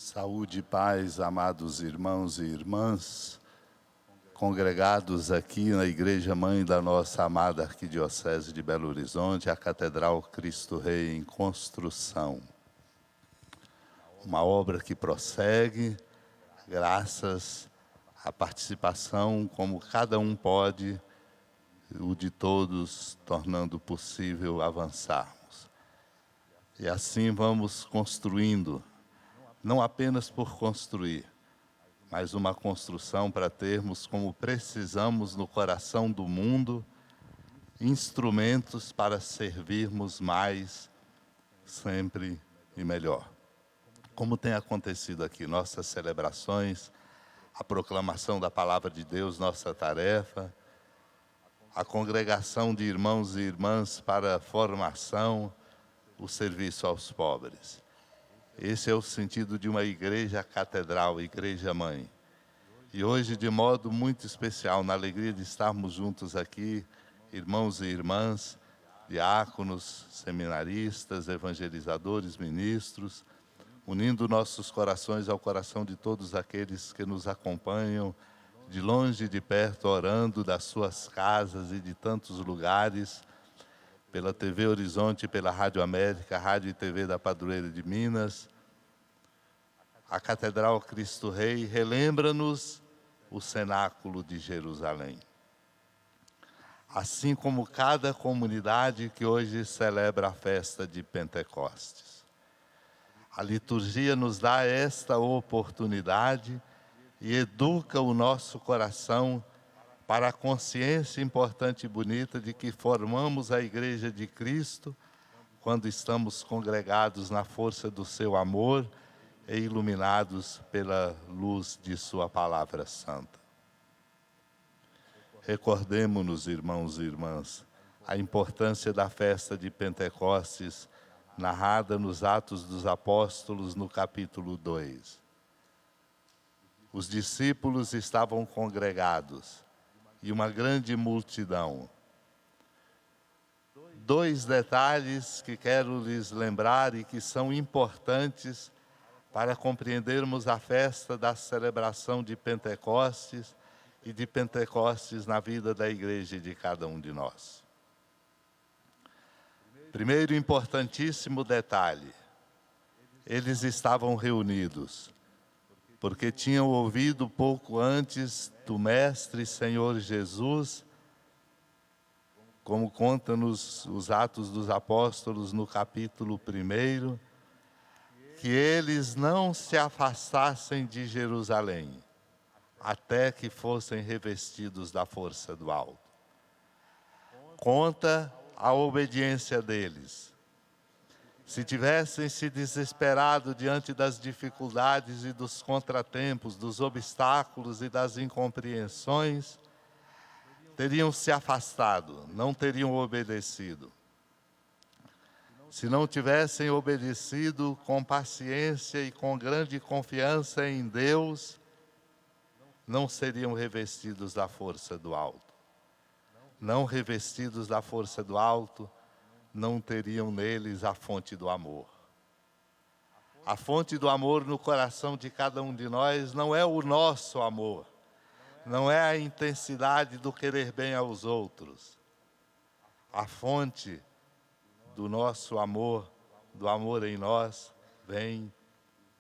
Saúde e paz, amados irmãos e irmãs, congregados aqui na Igreja Mãe da nossa amada Arquidiocese de Belo Horizonte, a Catedral Cristo Rei em construção. Uma obra que prossegue, graças à participação, como cada um pode, o de todos, tornando possível avançarmos. E assim vamos construindo, não apenas por construir, mas uma construção para termos, como precisamos no coração do mundo, instrumentos para servirmos mais, sempre e melhor. Como tem acontecido aqui, nossas celebrações, a proclamação da Palavra de Deus, nossa tarefa, a congregação de irmãos e irmãs para a formação, o serviço aos pobres. Esse é o sentido de uma igreja catedral, igreja mãe. E hoje, de modo muito especial, na alegria de estarmos juntos aqui, irmãos e irmãs, diáconos, seminaristas, evangelizadores, ministros, unindo nossos corações ao coração de todos aqueles que nos acompanham, de longe e de perto, orando das suas casas e de tantos lugares, pela TV Horizonte, pela Rádio América, Rádio e TV da Padroeira de Minas. A Catedral Cristo Rei relembra-nos o cenáculo de Jerusalém. Assim como cada comunidade que hoje celebra a festa de Pentecostes. A liturgia nos dá esta oportunidade e educa o nosso coração para a consciência importante e bonita de que formamos a Igreja de Cristo quando estamos congregados na força do seu amor e iluminados pela luz de sua palavra santa. Recordemo-nos, irmãos e irmãs, a importância da festa de Pentecostes, narrada nos Atos dos Apóstolos, no capítulo 2. Os discípulos estavam congregados, e uma grande multidão. Dois detalhes que quero lhes lembrar e que são importantes para compreendermos a festa da celebração de Pentecostes e de Pentecostes na vida da igreja e de cada um de nós. Primeiro importantíssimo detalhe, eles estavam reunidos, porque tinham ouvido pouco antes do Mestre Senhor Jesus, como conta-nos os Atos dos Apóstolos no capítulo 1, que eles não se afastassem de Jerusalém, até que fossem revestidos da força do alto. Conta a obediência deles. Se tivessem se desesperado diante das dificuldades e dos contratempos, dos obstáculos e das incompreensões, teriam se afastado, não teriam obedecido. Se não tivessem obedecido com paciência e com grande confiança em Deus, não seriam revestidos da força do alto. Não revestidos da força do alto, não teriam neles a fonte do amor. A fonte do amor no coração de cada um de nós não é o nosso amor, não é a intensidade do querer bem aos outros. A fonte do nosso amor, do amor em nós, vem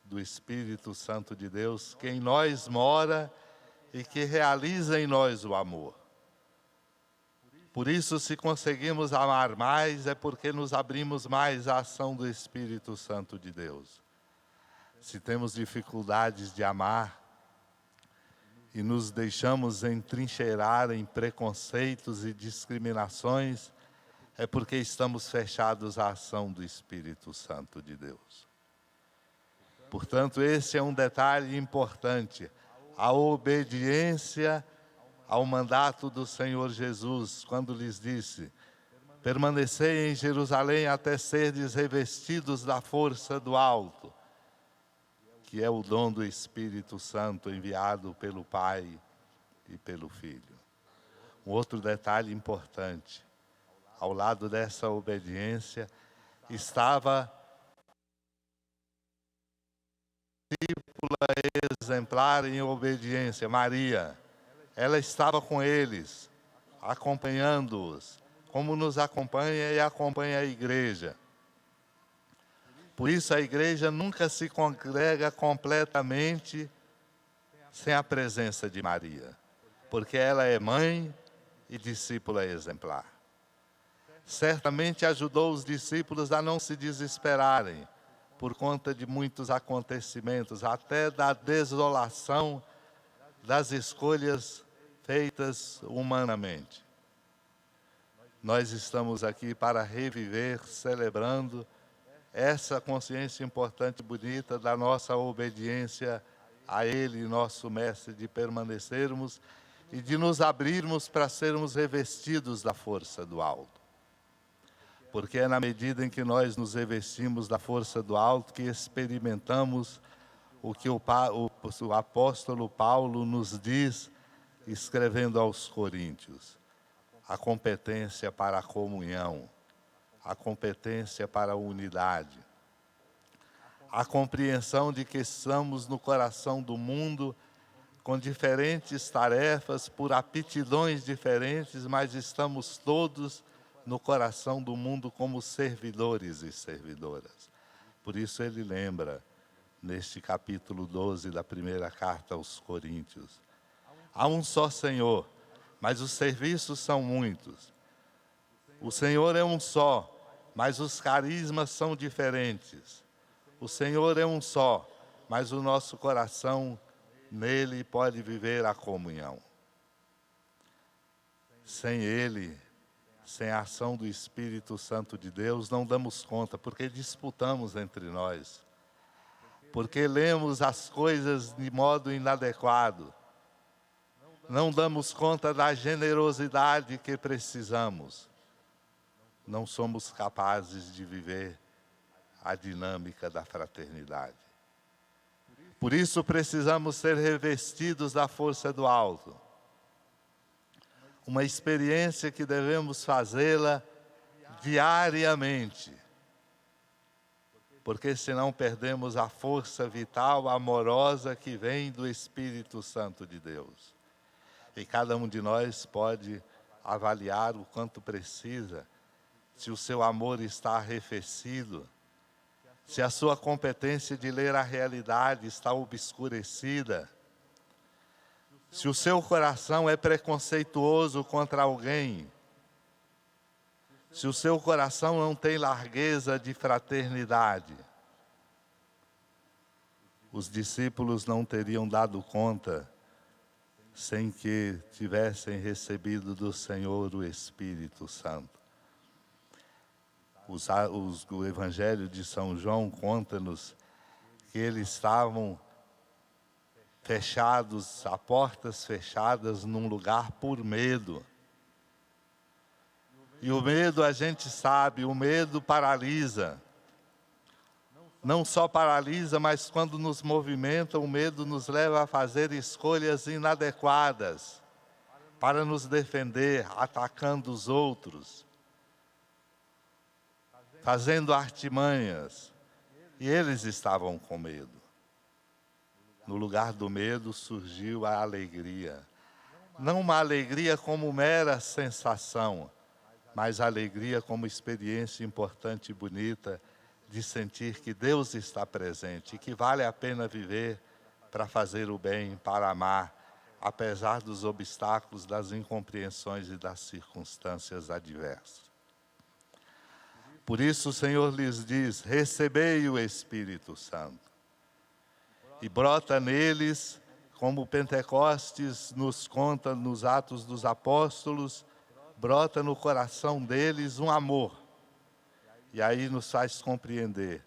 do Espírito Santo de Deus, que em nós mora e que realiza em nós o amor. Por isso, se conseguimos amar mais, é porque nos abrimos mais à ação do Espírito Santo de Deus. Se temos dificuldades de amar e nos deixamos entrincheirar em preconceitos e discriminações, é porque estamos fechados à ação do Espírito Santo de Deus. Portanto, esse é um detalhe importante, a obediência ao mandato do Senhor Jesus, quando lhes disse: permanecei em Jerusalém até serdes revestidos da força do alto, que é o dom do Espírito Santo enviado pelo Pai e pelo Filho. Um outro detalhe importante, ao lado dessa obediência, estava exemplar em obediência, Maria. Ela estava com eles, acompanhando-os, como nos acompanha e acompanha a igreja. Por isso a igreja nunca se congrega completamente sem a presença de Maria, porque ela é mãe e discípula exemplar. Certamente ajudou os discípulos a não se desesperarem por conta de muitos acontecimentos, até da desolação das escolhas feitas humanamente. Nós estamos aqui para reviver, celebrando essa consciência importante e bonita da nossa obediência a Ele, nosso Mestre, de permanecermos e de nos abrirmos para sermos revestidos da força do alto. Porque é na medida em que nós nos revestimos da força do alto que experimentamos o que o apóstolo Paulo nos diz, escrevendo aos Coríntios: a competência para a comunhão, a competência para a unidade, a compreensão de que estamos no coração do mundo com diferentes tarefas, por aptidões diferentes, mas estamos todos no coração do mundo como servidores e servidoras. Por isso ele lembra, neste capítulo 12 da primeira carta aos Coríntios: há um só Senhor, mas os serviços são muitos. O Senhor é um só, mas os carismas são diferentes. O Senhor é um só, mas o nosso coração, nele pode viver a comunhão. Sem Ele, sem a ação do Espírito Santo de Deus, não damos conta, porque disputamos entre nós, porque lemos as coisas de modo inadequado, não damos conta da generosidade que precisamos, não somos capazes de viver a dinâmica da fraternidade. Por isso precisamos ser revestidos da força do alto. Uma experiência que devemos fazê-la diariamente, porque senão perdemos a força vital, amorosa que vem do Espírito Santo de Deus. E cada um de nós pode avaliar o quanto precisa, se o seu amor está arrefecido, se a sua competência de ler a realidade está obscurecida, se o seu coração é preconceituoso contra alguém, se o seu coração não tem largueza de fraternidade. Os discípulos não teriam dado conta sem que tivessem recebido do Senhor o Espírito Santo. O Evangelho de São João conta-nos que eles estavam fechados, a portas fechadas num lugar por medo. E o medo, a gente sabe, o medo paralisa. Não só paralisa, mas quando nos movimenta, o medo nos leva a fazer escolhas inadequadas para nos defender, atacando os outros, fazendo artimanhas. E eles estavam com medo. No lugar do medo surgiu a alegria. Não uma alegria como mera sensação, mas a alegria como experiência importante e bonita de sentir que Deus está presente e que vale a pena viver para fazer o bem, para amar, apesar dos obstáculos, das incompreensões e das circunstâncias adversas. Por isso o Senhor lhes diz: recebei o Espírito Santo. E brota neles, como Pentecostes nos conta nos Atos dos Apóstolos, brota no coração deles um amor. E aí nos faz compreender,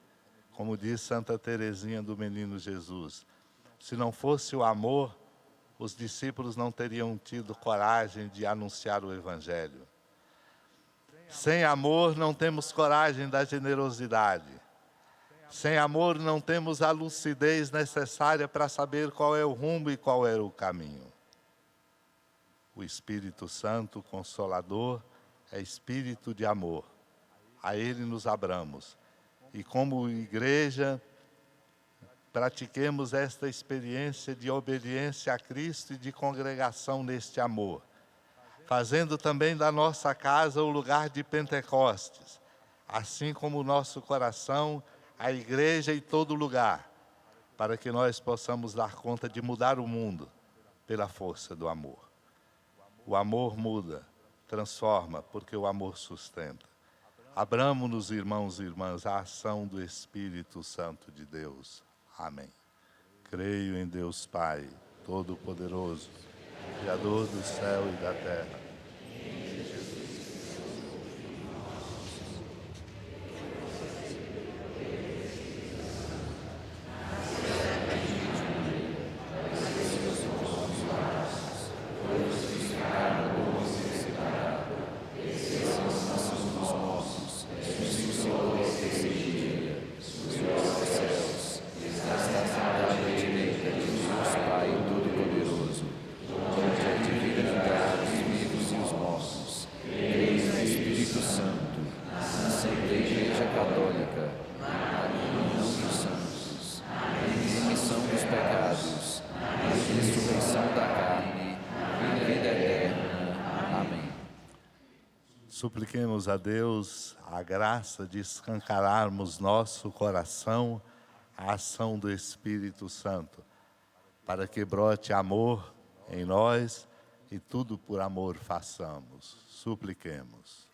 como diz Santa Teresinha do Menino Jesus, se não fosse o amor, os discípulos não teriam tido coragem de anunciar o Evangelho. Sem amor não temos coragem da generosidade. Sem amor não temos a lucidez necessária para saber qual é o rumo e qual é o caminho. O Espírito Santo, Consolador, é espírito de amor. A Ele nos abramos. E como igreja, pratiquemos esta experiência de obediência a Cristo e de congregação neste amor, fazendo também da nossa casa o lugar de Pentecostes, assim como o nosso coração, a igreja e todo lugar, para que nós possamos dar conta de mudar o mundo pela força do amor. O amor muda, transforma, porque o amor sustenta. Abramos-nos, irmãos e irmãs, à ação do Espírito Santo de Deus. Amém. Creio em Deus Pai, Todo-Poderoso, Criador do céu e da terra. Supliquemos a Deus a graça de escancararmos nosso coração à ação do Espírito Santo, para que brote amor em nós e tudo por amor façamos. Supliquemos.